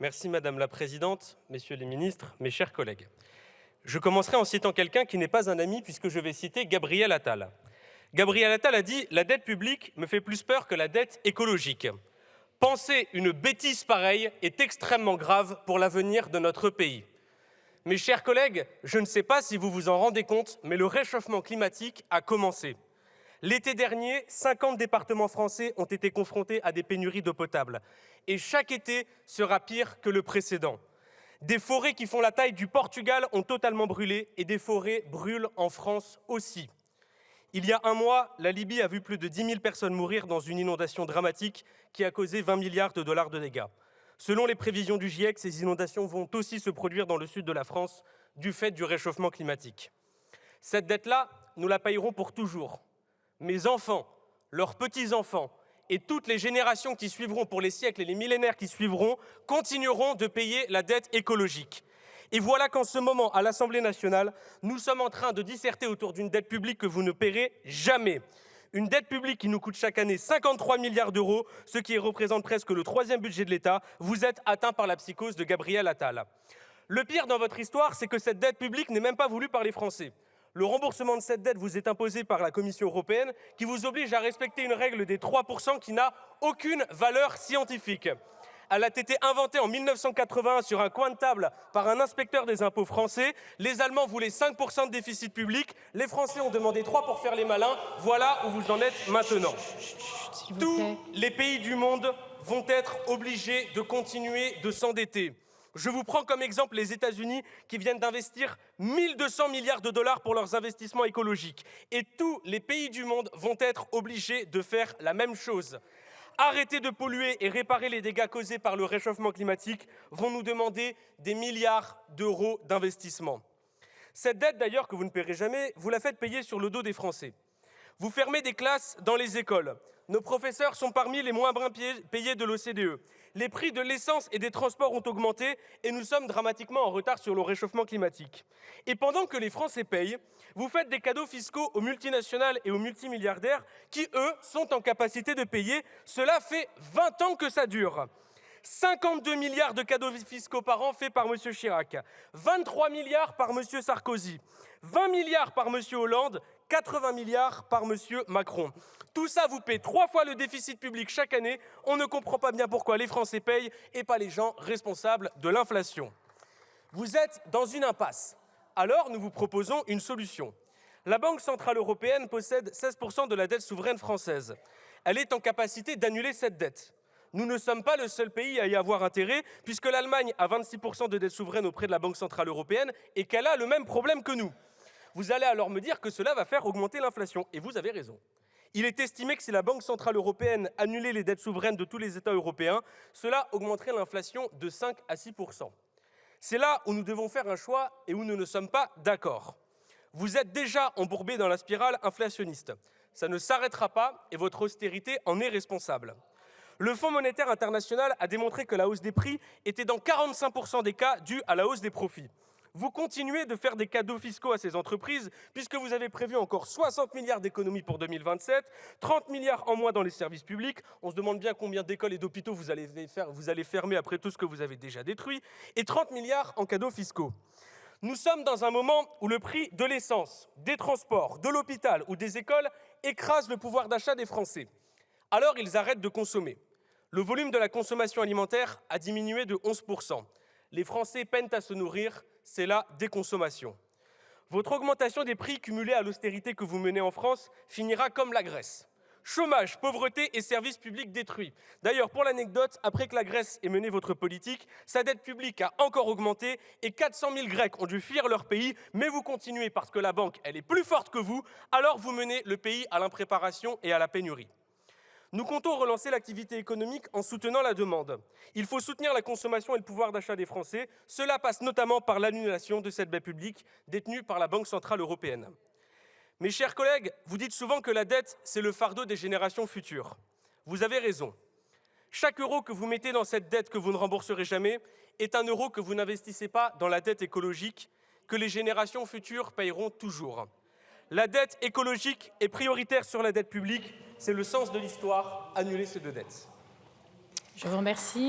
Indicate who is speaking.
Speaker 1: Merci Madame la Présidente, Messieurs les ministres, mes chers collègues. Je commencerai en citant quelqu'un qui n'est pas un ami puisque je vais citer Gabriel Attal. Gabriel Attal a dit « La dette publique me fait plus peur que la dette écologique ». Penser une bêtise pareille est extrêmement grave pour l'avenir de notre pays. Mes chers collègues, je ne sais pas si vous vous en rendez compte, mais le réchauffement climatique a commencé. L'été dernier, 50 départements français ont été confrontés à des pénuries d'eau potable. Et chaque été sera pire que le précédent. Des forêts qui font la taille du Portugal ont totalement brûlé et des forêts brûlent en France aussi. Il y a un mois, la Libye a vu plus de 10 000 personnes mourir dans une inondation dramatique qui a causé 20 milliards de dollars de dégâts. Selon les prévisions du GIEC, ces inondations vont aussi se produire dans le sud de la France du fait du réchauffement climatique. Cette dette-là, nous la payerons pour toujours. Mes enfants, leurs petits-enfants et toutes les générations qui suivront pour les siècles et les millénaires qui suivront continueront de payer la dette écologique. Et voilà qu'en ce moment, à l'Assemblée nationale, nous sommes en train de disserter autour d'une dette publique que vous ne paierez jamais. Une dette publique qui nous coûte chaque année 53 milliards d'euros, ce qui représente presque le 3e budget de l'État. Vous êtes atteint par la psychose de Gabriel Attal. Le pire dans votre histoire, c'est que cette dette publique n'est même pas voulue par les Français. Le remboursement de cette dette vous est imposé par la Commission européenne qui vous oblige à respecter une règle des 3% qui n'a aucune valeur scientifique. Elle a été inventée en 1981 sur un coin de table par un inspecteur des impôts français. Les Allemands voulaient 5% de déficit public. Les Français ont demandé 3 pour faire les malins. Voilà où vous en êtes maintenant. Tous les pays du monde vont être obligés de continuer de s'endetter. Je vous prends comme exemple les États-Unis qui viennent d'investir 1 200 milliards de dollars pour leurs investissements écologiques. Et tous les pays du monde vont être obligés de faire la même chose. Arrêter de polluer et réparer les dégâts causés par le réchauffement climatique vont nous demander des milliards d'euros d'investissement. Cette dette d'ailleurs que vous ne paierez jamais, vous la faites payer sur le dos des Français. Vous fermez des classes dans les écoles. Nos professeurs sont parmi les moins bien payés de l'OCDE. Les prix de l'essence et des transports ont augmenté et nous sommes dramatiquement en retard sur le réchauffement climatique. Et pendant que les Français payent, vous faites des cadeaux fiscaux aux multinationales et aux multimilliardaires qui, eux, sont en capacité de payer. Cela fait 20 ans que ça dure. 52 milliards de cadeaux fiscaux par an faits par M. Chirac, 23 milliards par M. Sarkozy, 20 milliards par M. Hollande, 80 milliards par M. Macron. Tout ça vous paie 3 fois le déficit public chaque année. On ne comprend pas bien pourquoi les Français payent et pas les gens responsables de l'inflation. Vous êtes dans une impasse. Alors nous vous proposons une solution. La Banque centrale européenne possède 16% de la dette souveraine française. Elle est en capacité d'annuler cette dette. Nous ne sommes pas le seul pays à y avoir intérêt, puisque l'Allemagne a 26% de dette souveraine auprès de la Banque centrale européenne et qu'elle a le même problème que nous. Vous allez alors me dire que cela va faire augmenter l'inflation, et vous avez raison. Il est estimé que si la Banque centrale européenne annulait les dettes souveraines de tous les États européens, cela augmenterait l'inflation de 5 à 6%. C'est là où nous devons faire un choix et où nous ne sommes pas d'accord. Vous êtes déjà embourbé dans la spirale inflationniste. Ça ne s'arrêtera pas et votre austérité en est responsable. Le Fonds monétaire international a démontré que la hausse des prix était dans 45% des cas due à la hausse des profits. Vous continuez de faire des cadeaux fiscaux à ces entreprises puisque vous avez prévu encore 60 milliards d'économies pour 2027, 30 milliards en moins dans les services publics. On se demande bien combien d'écoles et d'hôpitaux vous allez fermer après tout ce que vous avez déjà détruit, et 30 milliards en cadeaux fiscaux. Nous sommes dans un moment où le prix de l'essence, des transports, de l'hôpital ou des écoles écrase le pouvoir d'achat des Français. Alors ils arrêtent de consommer. Le volume de la consommation alimentaire a diminué de 11%. Les Français peinent à se nourrir, c'est la déconsommation. Votre augmentation des prix cumulée à l'austérité que vous menez en France finira comme la Grèce. Chômage, pauvreté et services publics détruits. D'ailleurs, pour l'anecdote, après que la Grèce ait mené votre politique, sa dette publique a encore augmenté et 400 000 Grecs ont dû fuir leur pays, mais vous continuez parce que la banque, elle est plus forte que vous, alors vous menez le pays à l'impréparation et à la pénurie. Nous comptons relancer l'activité économique en soutenant la demande. Il faut soutenir la consommation et le pouvoir d'achat des Français. Cela passe notamment par l'annulation de cette dette publique détenue par la Banque centrale européenne. Mes chers collègues, vous dites souvent que la dette, c'est le fardeau des générations futures. Vous avez raison. Chaque euro que vous mettez dans cette dette que vous ne rembourserez jamais est un euro que vous n'investissez pas dans la dette écologique que les générations futures paieront toujours. La dette écologique est prioritaire sur la dette publique. C'est le sens de l'histoire. Annuler ces deux dettes.
Speaker 2: Je vous remercie.